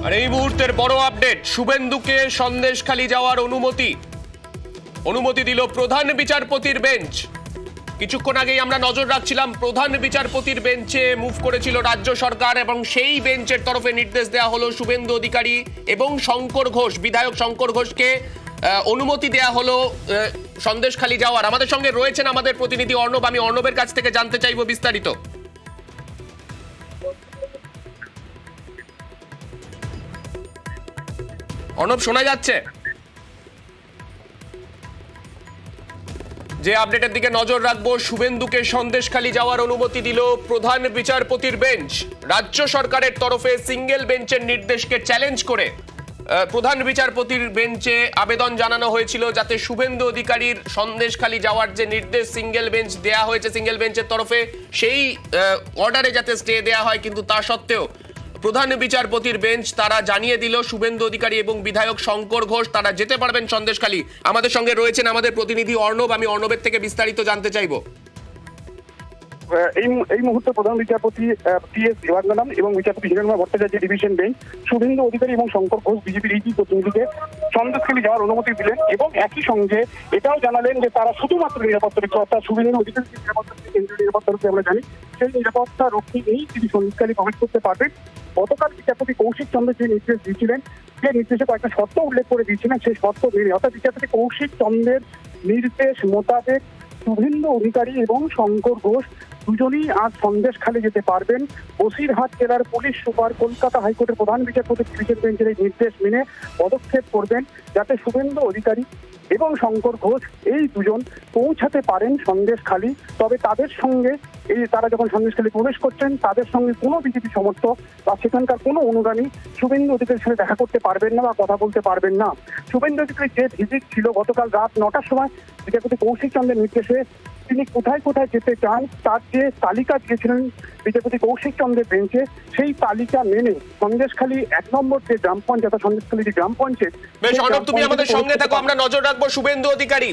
আর এই মুহূর্তের বড় আপডেট, শুভেন্দুকে সন্দেশখালি যাওয়ার অনুমতি দিল প্রধান বিচারপতির বেঞ্চ। কিছুক্ষণ আগেই আমরা নজর রাখছিলাম, প্রধান বিচারপতির বেঞ্চে মুভ করেছিল রাজ্য সরকার এবং সেই বেঞ্চের তরফে নির্দেশ দেওয়া হলো শুভেন্দু অধিকারী এবং শঙ্কর ঘোষ, বিধায়ক শঙ্কর ঘোষকে অনুমতি দেওয়া হলো সন্দেশখালি যাওয়ার। আমাদের সঙ্গে রয়েছেন আমাদের প্রতিনিধি অর্ণব, আমি অর্ণবের কাছ থেকে জানতে চাইবো বিস্তারিত। অর্ণব, শোনা যাচ্ছে? যে আপডেটের দিকে নজর রাখবো, শুভেন্দুকে সন্দেশখালি যাওয়ার অনুমতি দিল প্রধান বিচারপতির বেঞ্চ। রাজ্য সরকারের তরফে সিঙ্গেল বেঞ্চের নির্দেশকে চ্যালেঞ্জ করে প্রধান বিচারপতির বেঞ্চে আবেদন জানানো হয়েছিল যাতে শুভেন্দু অধিকারীর সন্দেশখালি যাওয়ার যে নির্দেশ সিঙ্গেল বেঞ্চ দেয়া হয়েছে সিঙ্গেল বেঞ্চের তরফে, সেই অর্ডারে যাতে স্টে দেয়া হয়। কিন্তু তা সত্ত্বেও প্রধান বিচারপতির বেঞ্চ তারা জানিয়ে দিল শুভেন্দু অধিকারী এবং বিধায়ক শঙ্কর ঘোষ তারা যেতে পারবেন সন্দেশখালি। আমাদের সঙ্গে রয়েছেন আমাদের প্রতিনিধি অর্ণব, আমি অর্ণবের থেকে বিস্তারিত জানতে চাইবো। এই মুহূর্তে প্রধান বিচারপতি টি.এস. দেবাঙ্গনম এবং বিচারপতি হিরণময় ভট্টাচার্য ডিভিশন বেঞ্চ শুভেন্দু অধিকারী এবং শঙ্কর ঘোষ বিজেপির এই প্রতিনিধিকে সন্দেশখালি যাওয়ার অনুমতি দিলেন এবং একই সঙ্গে এটাও জানালেন যে তারা শুধুমাত্র নিরাপত্তা রক্ষী, অর্থাৎ শুভেন্দু অধিকারী নিরাপত্তা কেন্দ্রীয় নিরাপত্তা রক্ষী আমরা জানি, সেই নিরাপত্তা রক্ষী নেই তিনি সন্দেশখালি প্রবেশ করতে পারবেন। গতকাল বিচারপতি কৌশিক চন্দ্র যে নির্দেশ দিয়েছিলেন, যে নির্দেশে কয়েকটা শর্ত উল্লেখ করে দিয়েছিলেন, সেই শর্ত মেনে অর্থাৎ বিচারপতি কৌশিক চন্দ্রের নির্দেশ মোতাবেক শুভেন্দু অধিকারী এবং শঙ্কর ঘোষ দুজনেই আজ সন্দেশখালি যেতে পারবেন। বসিরহাট জেলার পুলিশ সুপার কলকাতা হাইকোর্টের প্রধান বিচারপতি ডিভিশন বেঞ্চের এই নির্দেশ মেনে পদক্ষেপ করবেন যাতে শুভেন্দু অধিকারী এবং শঙ্কর ঘোষ এই দুজন পৌঁছাতে পারেন সন্দেশখালি। তবে তাদের সঙ্গে তারা যখন সন্দেশখালি প্রবেশ করছেন তাদের সঙ্গে কোনো বিজেপি সমর্থক বা সেখানকার কোনো অনুগামী শুভেন্দু অধিকারীর সাথে দেখা করতে পারবেন না বা কথা বলতে পারবেন না। শুভেন্দু অধিকারীর যে ভিজিট ছিল গতকাল রাত 9টার সময় বিচারপতি কৌশিক চন্দ্রের নির্দেশে তিনি কোথায় কোথায় যেতে চান তার যে তালিকা দিয়েছিলেন বিচারপতি কৌশিক চন্দ্রের বেঞ্চে, সেই তালিকা মেনে সন্দেশখালি 1 নম্বর যে গ্রাম পঞ্চায়েত, সন্দেশখালি যে গ্রাম পঞ্চায়েত। বেশ অর্ণব, তুমি আমাদের সঙ্গে থাকো, আমরা নজর রাখবো শুভেন্দু অধিকারী